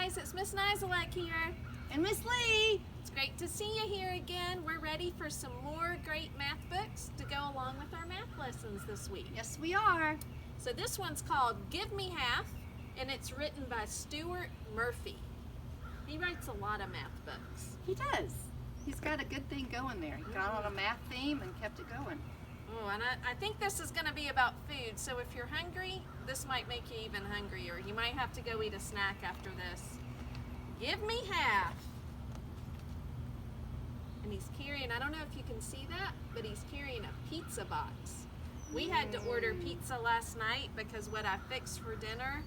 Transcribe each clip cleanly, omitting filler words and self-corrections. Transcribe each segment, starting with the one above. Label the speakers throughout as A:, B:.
A: guys, it's Miss Nizelak here.
B: And Miss Lee.
A: It's great to see you here again. We're ready for some more great math books to go along with our math lessons this week.
B: Yes, we are.
A: So this one's called Give Me Half, and it's written by Stuart Murphy. He writes a lot of math books.
B: He does. He's got a good thing going there. He got on a math theme and kept it going.
A: Oh, and I think this is going to be about food, so if you're hungry, this might make you even hungrier. You might have to go eat a snack after this. Give me half. And he's carrying, I don't know if you can see that, but he's carrying a pizza box. We had to order pizza last night because what I fixed for dinner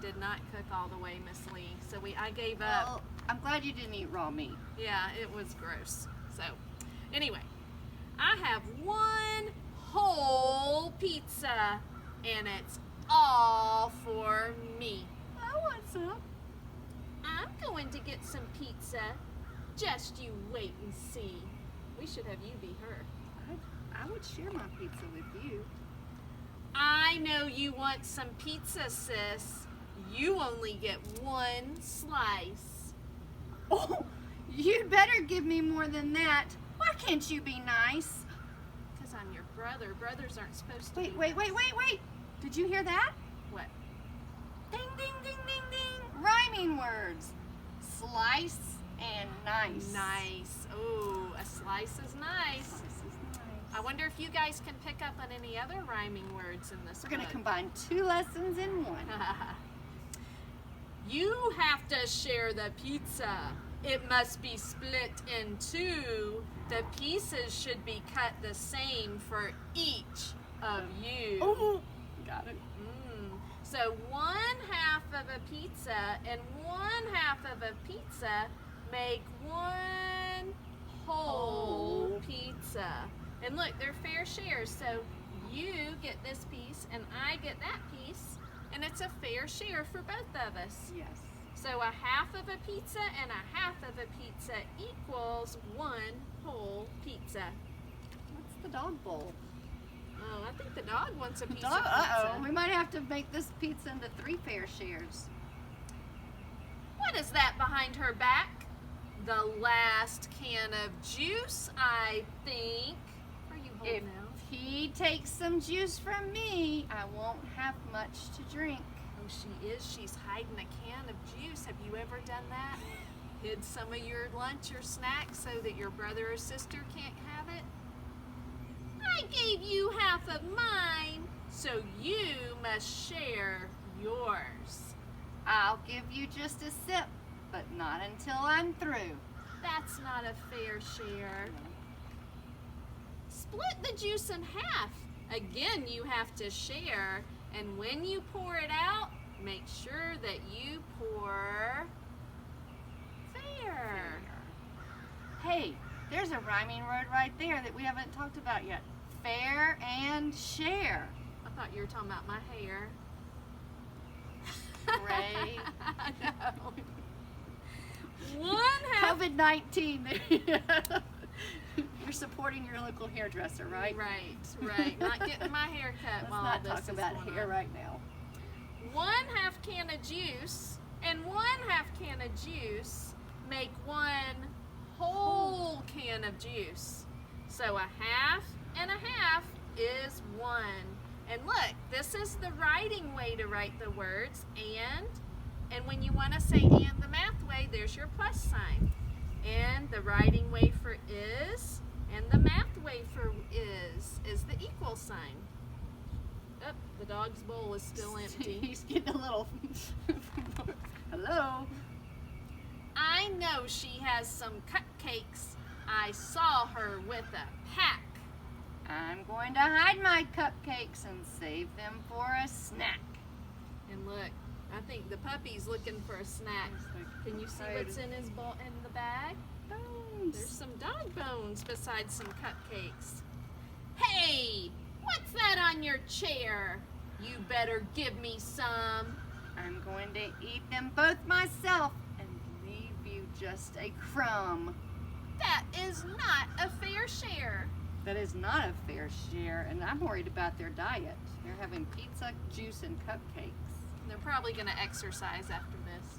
A: did not cook all the way, Miss Lee. So I gave up.
B: Well, I'm glad you didn't eat raw meat.
A: Yeah, it was gross. So, anyway, I have one whole pizza, and it's all for me.
B: I want some.
A: I'm going to get some pizza. Just you wait and see. We should have you be her.
B: I would share my pizza with you.
A: I know you want some pizza, sis. You only get one slice.
B: Oh, you'd better give me more than that. Why can't you be nice?
A: Because I'm your brother. Brothers aren't supposed to
B: Wait.
A: be
B: Did you hear that?
A: What?
B: Ding, ding, ding, ding, ding. Rhyming words. Slice and nice.
A: Nice. Oh, a slice is nice.
B: Slice is nice.
A: I wonder if you guys can pick up on any other rhyming words in this
B: We're going to
A: book.
B: combine two lessons in one.
A: You have to share the pizza. It must be split in two. The pieces should be cut the same for each of you.
B: Oh, got it.
A: So 1/2 of a pizza and 1/2 of a pizza make one whole pizza. And look, they're fair shares. So you get this piece and I get that piece, and it's a fair share for both of us.
B: Yes.
A: So 1/2 of a pizza and 1/2 of a pizza equals one whole pizza.
B: What's the dog bowl?
A: Oh, I think the dog wants a piece
B: Dog,
A: of pizza.
B: uh-oh. We might have to make this pizza into 3 fair shares.
A: What is that behind her back? The last can of juice, I think. Are you holding
B: If
A: out?
B: he takes some juice from me, I won't have much to drink.
A: Oh, she is. She's hiding a can of juice. Have you ever done that? Hid some of your lunch or snack so that your brother or sister can't have it? I gave you 1/2 of mine, so you must share yours.
B: I'll give you just a sip, but not until I'm through.
A: That's not a fair share. Split the juice in half. Again, you have to share, and when you pour it out, make sure that you pour fair.
B: Hey, there's a rhyming word right there that we haven't talked about yet. Fair and share.
A: I thought you were talking about my hair.
B: Ray.
A: I know. 1/2.
B: COVID-19. You're supporting your local hairdresser, right?
A: Right. Not getting my hair cut
B: Let's
A: while
B: not
A: this
B: talk
A: is
B: about
A: going
B: hair
A: on.
B: right now.
A: 1/2 can of juice and 1/2 can of juice make one whole can of juice. So 1/2 and 1/2 is 1. And look, this is the writing way to write the words and when you want to say and the math way, there's your plus sign. And the writing way for is and the math way for is the equal sign. Oh, the dog's bowl is still empty.
B: He's getting a little. Hello.
A: I know she has some cupcakes. I saw her with a pack.
B: I'm going to hide my cupcakes and save them for a snack.
A: And look, I think the puppy's looking for a snack. Can you see what's in his bowl in the bag?
B: Bones.
A: There's some dog bones besides some cupcakes. Hey, what's that on your chair? You better give me some.
B: I'm going to eat them both myself and leave you just a crumb.
A: That is not a fair share.
B: That is not a fair share, and I'm worried about their diet. They're having pizza, juice, and cupcakes.
A: They're probably going to exercise after this.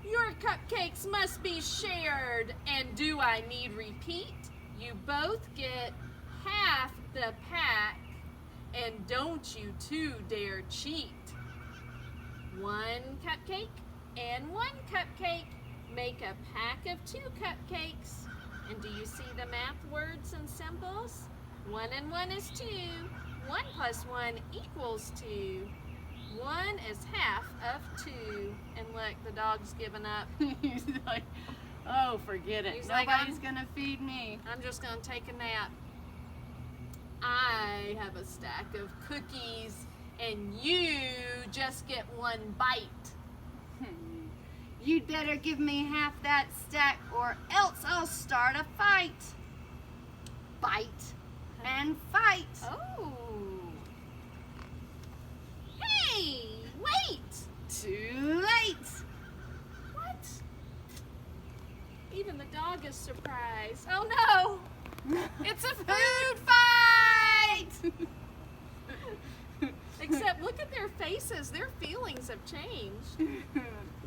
A: Your cupcakes must be shared. And do I need repeat? You both get half the pack. And don't you two dare cheat. 1 cupcake and 1 cupcake make a pack of 2 cupcakes. And do you see the math words and symbols? 1 and 1 is 2. 1 plus 1 equals 2. 1 is half of 2. And look, the dog's given up.
B: He's like, oh, forget it.
A: He's like,
B: Nobody's gonna feed me.
A: I'm just gonna take a nap. I have a stack of cookies and you just get 1 bite.
B: You'd better give me half that stack or else I'll start a fight. Bite and fight.
A: Oh. Hey, wait.
B: Too late.
A: What? Even the dog is surprised. Oh no. It's a food fight. Except look at their faces. Their feelings have changed.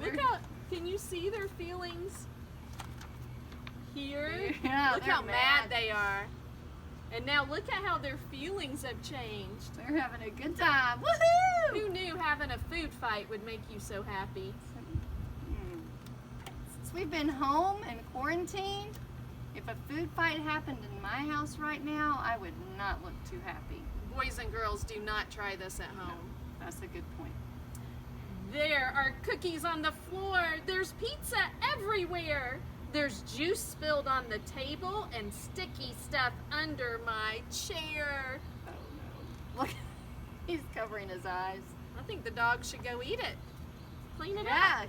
A: Look how, can you see their feelings here?
B: Yeah,
A: look
B: they're
A: how mad they are. And now look at how their feelings have changed.
B: They're having a good time. Woohoo!
A: Who knew having a food fight would make you so happy?
B: Since we've been home and quarantined, if a food fight happened in my house right now, I would not look too happy.
A: Boys and girls, do not try this at home.
B: That's a good point.
A: There are cookies on the floor. There's pizza everywhere. There's juice spilled on the table and sticky stuff under my chair.
B: Oh no. Look, he's covering his eyes.
A: I think the dog should go eat it. Clean it
B: Yeah.
A: up.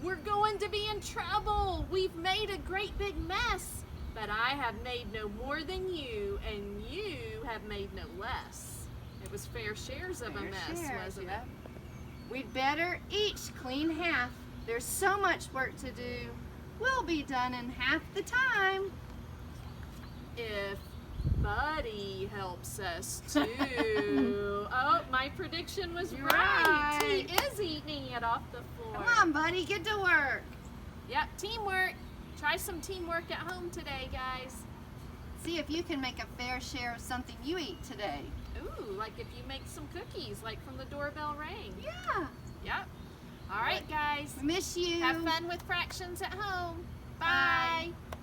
A: We're going to be in trouble. We've made a great big mess. But I have made no more than you, and you have made no less. It was fair shares of a mess, wasn't it?
B: We'd better each clean half. There's so much work to do. We'll be done in half the time.
A: If Buddy helps us too. Oh, my prediction was
B: You're
A: right.
B: right.
A: He is eating it off the floor.
B: Come on, buddy, get to work.
A: Yep, teamwork. Try some teamwork at home today, guys.
B: See if you can make a fair share of something you eat today.
A: Ooh, like if you make some cookies, like from the Doorbell Rang.
B: Yeah.
A: Yep. All right, guys.
B: We miss you.
A: Have fun with fractions at home.
B: Bye.
A: Bye.